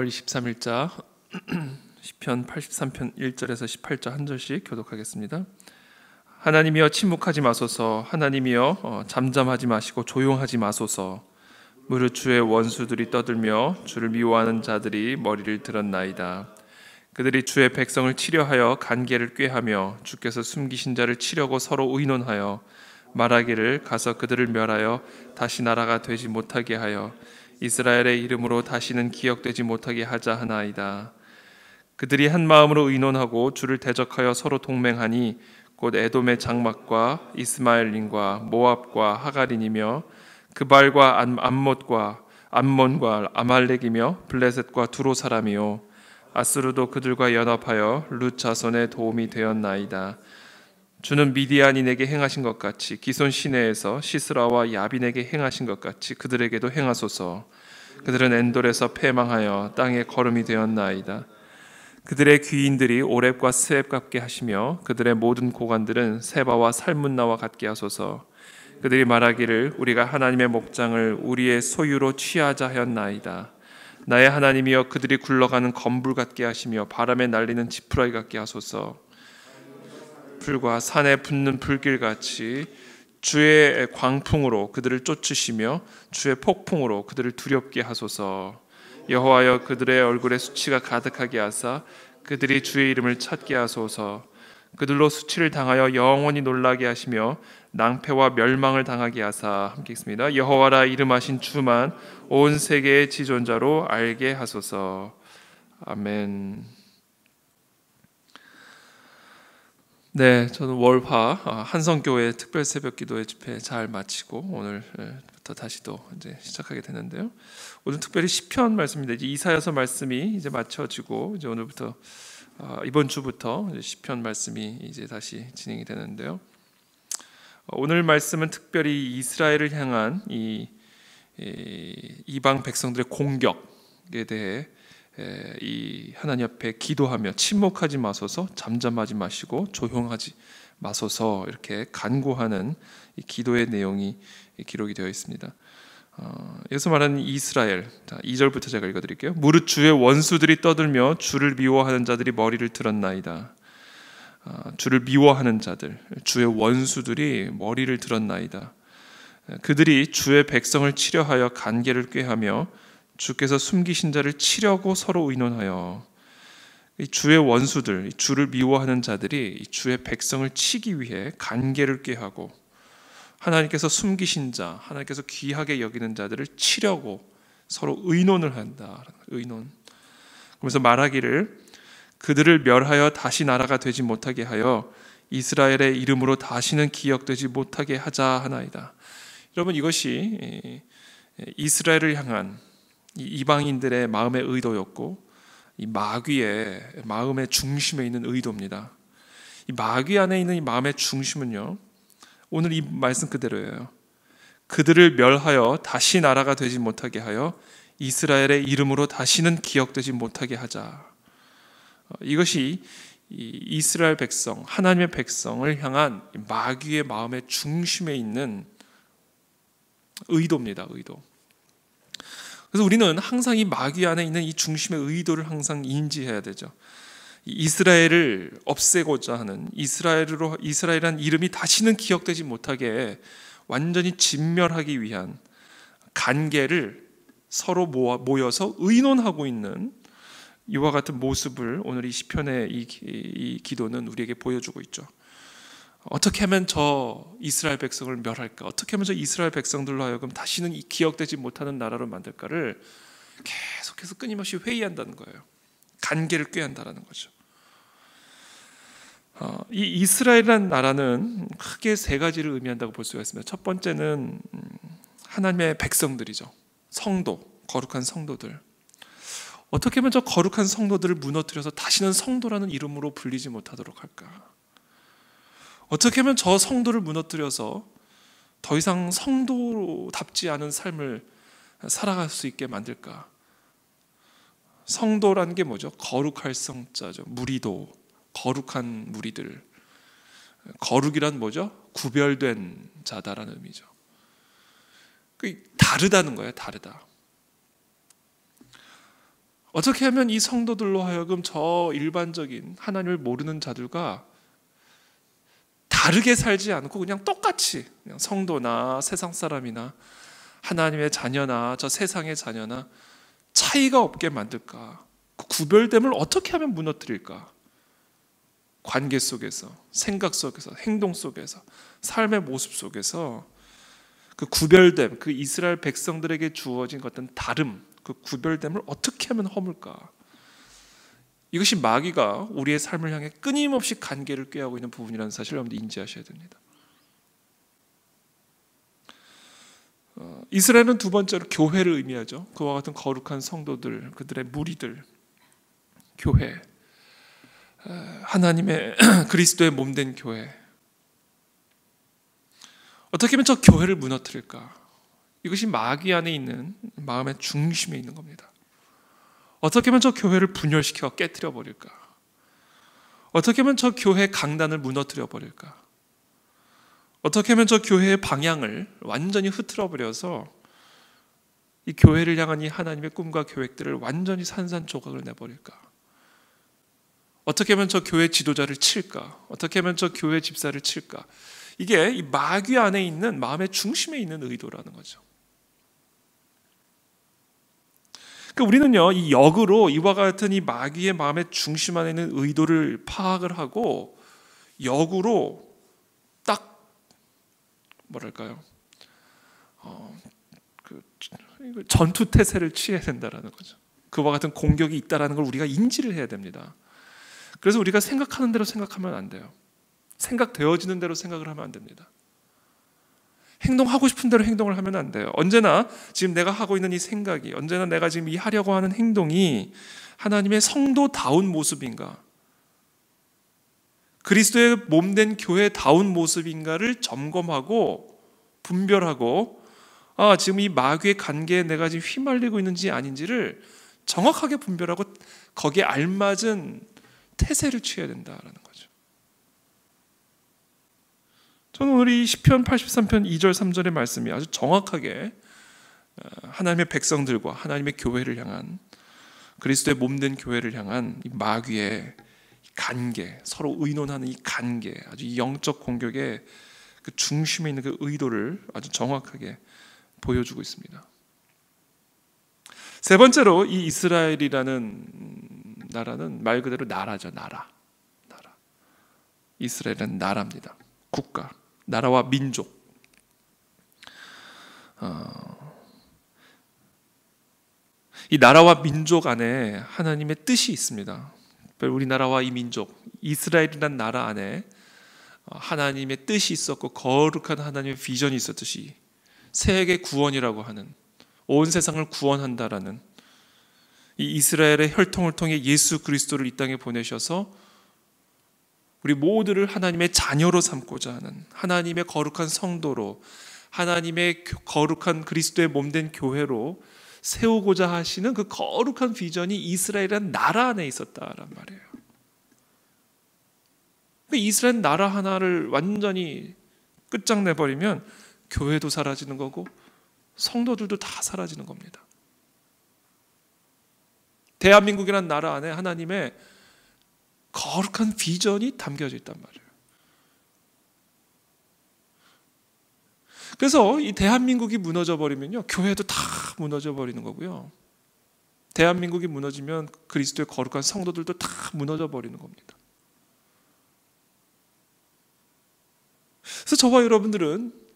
5월 23일자 시편 83편 1절에서 18절 한 절씩 교독하겠습니다. 하나님이여 침묵하지 마소서. 하나님이여 잠잠하지 마시고 조용하지 마소서. 무릇 주의 원수들이 떠들며 주를 미워하는 자들이 머리를 들었나이다. 그들이 주의 백성을 치려하여 간계를 꾀하며 주께서 숨기신 자를 치려고 서로 의논하여 말하기를 가서 그들을 멸하여 다시 나라가 되지 못하게 하여 이스라엘의 이름으로 다시는 기억되지 못하게 하자 하나이다. 그들이 한 마음으로 의논하고 주를 대적하여 서로 동맹하니 곧 에돔의 장막과 이스마엘린과 모압과 하가린이며 그발과 암몬과 아말렉이며 블레셋과 두로 사람이요 아스루도 그들과 연합하여 룻 자손의 도움이 되었나이다. 주는 미디안인에게 행하신 것 같이 기손 시내에서 시스라와 야빈에게 행하신 것 같이 그들에게도 행하소서. 그들은 엔돌에서 패망하여 땅에 거름이 되었나이다. 그들의 귀인들이 오렙과 스웹 같게 하시며 그들의 모든 고관들은 세바와 살문나와 같게 하소서. 그들이 말하기를 우리가 하나님의 목장을 우리의 소유로 취하자 하였나이다. 나의 하나님이여 그들이 굴러가는 검불 같게 하시며 바람에 날리는 지푸라기 같게 하소서. 불과 산에 붙는 불길같이 주의 광풍으로 그들을 쫓으시며 주의 폭풍으로 그들을 두렵게 하소서. 여호와여 그들의 얼굴에 수치가 가득하게 하사 그들이 주의 이름을 찾게 하소서. 그들로 수치를 당하여 영원히 놀라게 하시며 낭패와 멸망을 당하게 하사 함께 읽습니다. 여호와라 이름하신 주만 온 세계의 지존자로 알게 하소서. 아멘. 네, 저는 월화 한성교회 특별 새벽 기도회 집회 잘 마치고 오늘부터 다시 또 이제 시작하게 되는데요. 오늘 특별히 시편 말씀인데 이제 이사야서 말씀이 이제 마쳐지고 이제 오늘부터 이번 주부터 이제 시편 말씀이 이제 다시 진행이 되는데요. 오늘 말씀은 특별히 이스라엘을 향한 이 이방 백성들의 공격에 대해 이 하나님 앞에 기도하며 침묵하지 마소서, 잠잠하지 마시고 조용하지 마소서 이렇게 간구하는 이 기도의 내용이 기록이 되어 있습니다. 여기서 말하는 이스라엘, 2절부터 제가 읽어드릴게요. 무릇 주의 원수들이 떠들며 주를 미워하는 자들이 머리를 들었나이다. 주를 미워하는 자들, 주의 원수들이 머리를 들었나이다. 그들이 주의 백성을 치려하여 간계를 꾀하며 주께서 숨기신 자를 치려고 서로 의논하여 주의 원수들, 주를 미워하는 자들이 주의 백성을 치기 위해 간계를 꾀하고 하나님께서 숨기신 자, 하나님께서 귀하게 여기는 자들을 치려고 서로 의논을 한다. 의논. 그러면서 말하기를 그들을 멸하여 다시 나라가 되지 못하게 하여 이스라엘의 이름으로 다시는 기억되지 못하게 하자 하나이다. 여러분, 이것이 이스라엘을 향한 이방인들의 마음의 의도였고 이 마귀의 마음의 중심에 있는 의도입니다. 이 마귀 안에 있는 이 마음의 중심은요, 오늘 이 말씀 그대로예요. 그들을 멸하여 다시 나라가 되지 못하게 하여 이스라엘의 이름으로 다시는 기억되지 못하게 하자. 이것이 이스라엘 백성, 하나님의 백성을 향한 마귀의 마음의 중심에 있는 의도입니다. 의도. 그래서 우리는 항상 이 마귀 안에 있는 이 중심의 의도를 항상 인지해야 되죠. 이스라엘을 없애고자 하는 이스라엘이라는 이름이 다시는 기억되지 못하게 완전히 진멸하기 위한 간계를 서로 모여서 의논하고 있는 이와 같은 모습을 오늘 이 시편의 이 기도는 우리에게 보여주고 있죠. 어떻게 하면 저 이스라엘 백성을 멸할까? 어떻게 하면 저 이스라엘 백성들로 하여금 다시는 기억되지 못하는 나라로 만들까를 계속해서 끊임없이 회의한다는 거예요. 간계를 꾀한다는 거죠. 이 이스라엘이라는 나라는 크게 세 가지를 의미한다고 볼 수가 있습니다. 첫 번째는 하나님의 백성들이죠. 성도, 거룩한 성도들. 어떻게 하면 저 거룩한 성도들을 무너뜨려서 다시는 성도라는 이름으로 불리지 못하도록 할까? 어떻게 하면 저 성도를 무너뜨려서 더 이상 성도답지 않은 삶을 살아갈 수 있게 만들까? 성도라는 게 뭐죠? 거룩할 성자죠. 무리도, 거룩한 무리들. 거룩이란 뭐죠? 구별된 자다라는 의미죠. 다르다는 거예요. 다르다. 어떻게 하면 이 성도들로 하여금 저 일반적인 하나님을 모르는 자들과 다르게 살지 않고 그냥 똑같이 그냥 성도나 세상 사람이나 하나님의 자녀나 저 세상의 자녀나 차이가 없게 만들까? 그 구별됨을 어떻게 하면 무너뜨릴까? 관계 속에서, 생각 속에서, 행동 속에서, 삶의 모습 속에서 그 구별됨, 그 이스라엘 백성들에게 주어진 어떤 다름, 그 구별됨을 어떻게 하면 허물까? 이것이 마귀가 우리의 삶을 향해 끊임없이 관계를 꾀하고 있는 부분이라는 사실을 여러분들 인지하셔야 됩니다. 이스라엘은 두 번째로 교회를 의미하죠. 그와 같은 거룩한 성도들, 그들의 무리들, 교회, 하나님의 그리스도의 몸된 교회. 어떻게 하면 저 교회를 무너뜨릴까? 이것이 마귀 안에 있는 마음의 중심에 있는 겁니다. 어떻게 하면 저 교회를 분열시켜 깨뜨려 버릴까? 어떻게 하면 저 교회 강단을 무너뜨려 버릴까? 어떻게 하면 저 교회의 방향을 완전히 흐트러 버려서 이 교회를 향한 이 하나님의 꿈과 계획들을 완전히 산산조각을 내버릴까? 어떻게 하면 저 교회 지도자를 칠까? 어떻게 하면 저 교회 집사를 칠까? 이게 이 마귀 안에 있는 마음의 중심에 있는 의도라는 거죠. 그러니까 우리는요, 이 역으로 이와 같은 이 마귀의 마음의 중심 안에 있는 의도를 파악을 하고 역으로 딱 뭐랄까요? 전투 태세를 취해야 된다라는 거죠. 그와 같은 공격이 있다라는 걸 우리가 인지를 해야 됩니다. 그래서 우리가 생각하는 대로 생각하면 안 돼요. 생각되어지는 대로 생각을 하면 안 됩니다. 행동하고 싶은 대로 행동을 하면 안 돼요. 언제나 지금 내가 하고 있는 이 생각이, 언제나 내가 지금 이 하려고 하는 행동이 하나님의 성도다운 모습인가, 그리스도의 몸된 교회다운 모습인가를 점검하고 분별하고, 지금 이 마귀의 관계에 내가 지금 휘말리고 있는지 아닌지를 정확하게 분별하고 거기에 알맞은 태세를 취해야 된다라는 거죠. 저는 오늘 이 시편 83편 2절 3절의 말씀이 아주 정확하게 하나님의 백성들과 하나님의 교회를 향한, 그리스도의 몸된 교회를 향한 이 마귀의 관계, 서로 의논하는 이 관계, 아주 영적 공격의 그 중심에 있는 그 의도를 아주 정확하게 보여주고 있습니다. 세 번째로 이 이스라엘이라는 나라는 말 그대로 나라죠. 나라. 이스라엘은 나라입니다. 국가, 나라와 민족. 이 나라와 민족 안에 하나님의 뜻이 있습니다. 우리나라와 이 민족, 이스라엘이라는 나라 안에 하나님의 뜻이 있었고 거룩한 하나님의 비전이 있었듯이 세계 구원이라고 하는, 온 세상을 구원한다라는 이 이스라엘의 혈통을 통해 예수 그리스도를 이 땅에 보내셔서 우리 모두를 하나님의 자녀로 삼고자 하는, 하나님의 거룩한 성도로, 하나님의 거룩한 그리스도의 몸된 교회로 세우고자 하시는 그 거룩한 비전이 이스라엘이라는 나라 안에 있었다란 말이에요. 이스라엘 나라 하나를 완전히 끝장내버리면 교회도 사라지는 거고 성도들도 다 사라지는 겁니다. 대한민국이라는 나라 안에 하나님의 거룩한 비전이 담겨져 있단 말이에요. 그래서 이 대한민국이 무너져 버리면요, 교회도 다 무너져 버리는 거고요. 대한민국이 무너지면 그리스도의 거룩한 성도들도 다 무너져 버리는 겁니다. 그래서 저와 여러분들은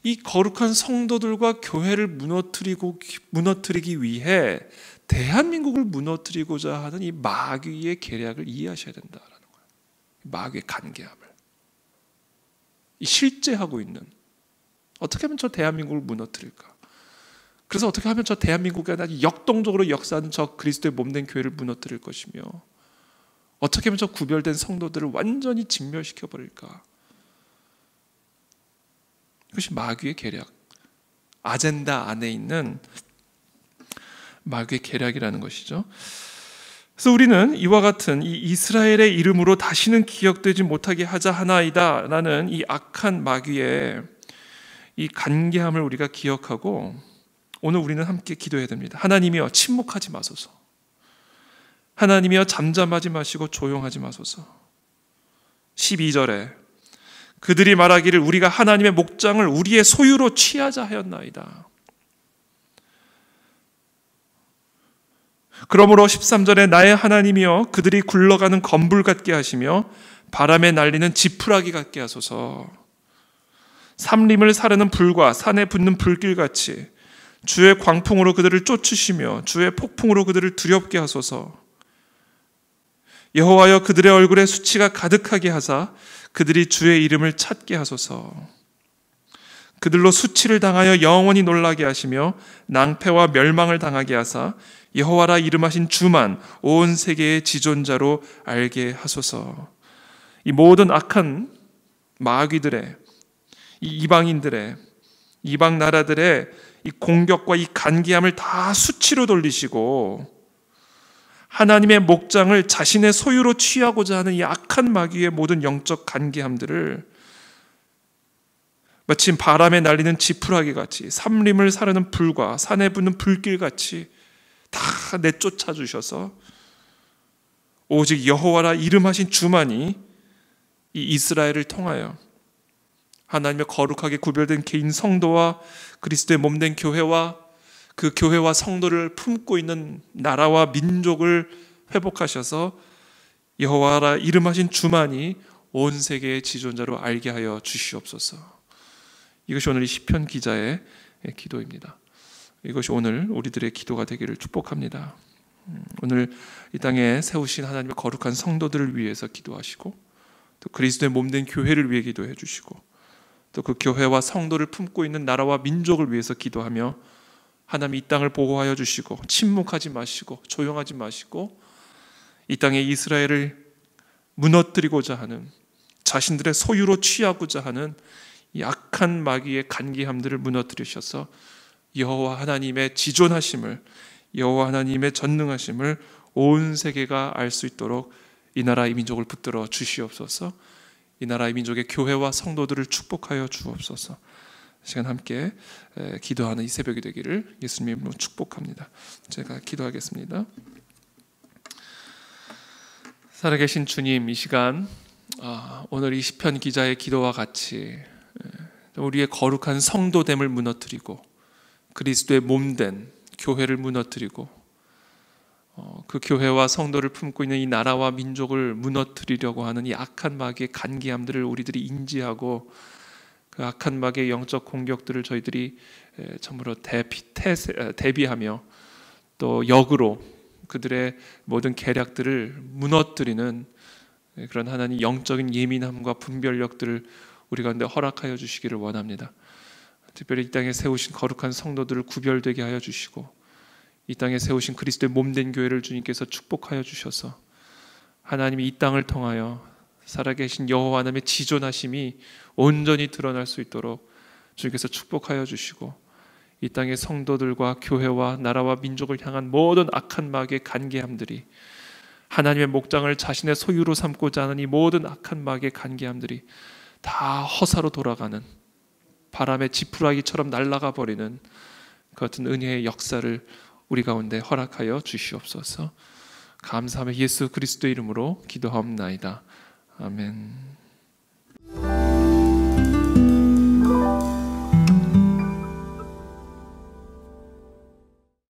이 거룩한 성도들과 교회를 무너뜨리기 위해 대한민국을 무너뜨리고자 하는 이 마귀의 계략을 이해하셔야 된다는 거예요. 마귀의 간계함을, 이 실제하고 있는, 어떻게 하면 저 대한민국을 무너뜨릴까? 그래서 어떻게 하면 저 대한민국에 아주 역동적으로 역사하는 저 그리스도의 몸된 교회를 무너뜨릴 것이며, 어떻게 하면 저 구별된 성도들을 완전히 진멸시켜 버릴까? 이것이 마귀의 계략, 아젠다 안에 있는 마귀의 계략이라는 것이죠. 그래서 우리는 이와 같은 이 이스라엘의 이름으로 다시는 기억되지 못하게 하자 하나이다 라는 이 악한 마귀의 이 간계함을 우리가 기억하고, 오늘 우리는 함께 기도해야 됩니다. 하나님이여 침묵하지 마소서. 하나님이여 잠잠하지 마시고 조용하지 마소서. 12절에 그들이 말하기를 우리가 하나님의 목장을 우리의 소유로 취하자 하였나이다. 그러므로 13절에 나의 하나님이여 그들이 굴러가는 건불 같게 하시며 바람에 날리는 지푸라기 같게 하소서. 삼림을 사르는 불과 산에 붙는 불길같이 주의 광풍으로 그들을 쫓으시며 주의 폭풍으로 그들을 두렵게 하소서. 여호와여 그들의 얼굴에 수치가 가득하게 하사 그들이 주의 이름을 찾게 하소서. 그들로 수치를 당하여 영원히 놀라게 하시며 낭패와 멸망을 당하게 하사 여호와라 이름하신 주만 온 세계의 지존자로 알게 하소서. 이 모든 악한 마귀들의, 이 이방인들의, 이방 나라들의 이 공격과 이 간기함을 다 수치로 돌리시고 하나님의 목장을 자신의 소유로 취하고자 하는 이 악한 마귀의 모든 영적 간기함들을 마침 바람에 날리는 지푸라기 같이 삼림을 사르는 불과 산에 붙는 불길 같이 다 내쫓아 주셔서 오직 여호와라 이름하신 주만이 이 이스라엘을 통하여 하나님의 거룩하게 구별된 개인 성도와 그리스도의 몸된 교회와 그 교회와 성도를 품고 있는 나라와 민족을 회복하셔서 여호와라 이름하신 주만이 온 세계의 지존자로 알게 하여 주시옵소서. 이것이 오늘 이 시편 기자의 기도입니다. 이것이 오늘 우리들의 기도가 되기를 축복합니다. 오늘 이 땅에 세우신 하나님의 거룩한 성도들을 위해서 기도하시고 또 그리스도의 몸된 교회를 위해 기도해 주시고 또 그 교회와 성도를 품고 있는 나라와 민족을 위해서 기도하며 하나님 이 땅을 보호하여 주시고 침묵하지 마시고 조용하지 마시고 이 땅의 이스라엘을 무너뜨리고자 하는 자신들의 소유로 취하고자 하는 이 악한 마귀의 간기함들을 무너뜨리셔서 여호와 하나님의 지존하심을, 여호와 하나님의 전능하심을 온 세계가 알 수 있도록 이 나라 이 민족을 붙들어 주시옵소서. 이 나라 이 민족의 교회와 성도들을 축복하여 주옵소서. 시간 함께 기도하는 이 새벽이 되기를 예수님의 이름으로 축복합니다. 제가 기도하겠습니다. 살아계신 주님, 이 시간 오늘 이 시편 기자의 기도와 같이 우리의 거룩한 성도됨을 무너뜨리고 그리스도의 몸된 교회를 무너뜨리고 그 교회와 성도를 품고 있는 이 나라와 민족을 무너뜨리려고 하는 이 악한 마귀의 간기함들을 우리들이 인지하고 그 악한 마귀의 영적 공격들을 저희들이 참으로 대비하며 또 역으로 그들의 모든 계략들을 무너뜨리는 그런 하나님 영적인 예민함과 분별력들을 우리 가운데 허락하여 주시기를 원합니다. 특별히 이 땅에 세우신 거룩한 성도들을 구별되게 하여 주시고 이 땅에 세우신 그리스도의 몸된 교회를 주님께서 축복하여 주셔서 하나님이 이 땅을 통하여 살아계신 여호와 하나님의 지존하심이 온전히 드러날 수 있도록 주님께서 축복하여 주시고 이 땅의 성도들과 교회와 나라와 민족을 향한 모든 악한 마귀의 간계함들이 하나님의 목장을 자신의 소유로 삼고자 하는 이 모든 악한 마귀의 간계함들이 다 허사로 돌아가는 바람의 지푸라기처럼 날아가 버리는 그 같은 은혜의 역사를 우리 가운데 허락하여 주시옵소서. 감사하며 예수 그리스도의 이름으로 기도하옵나이다. 아멘.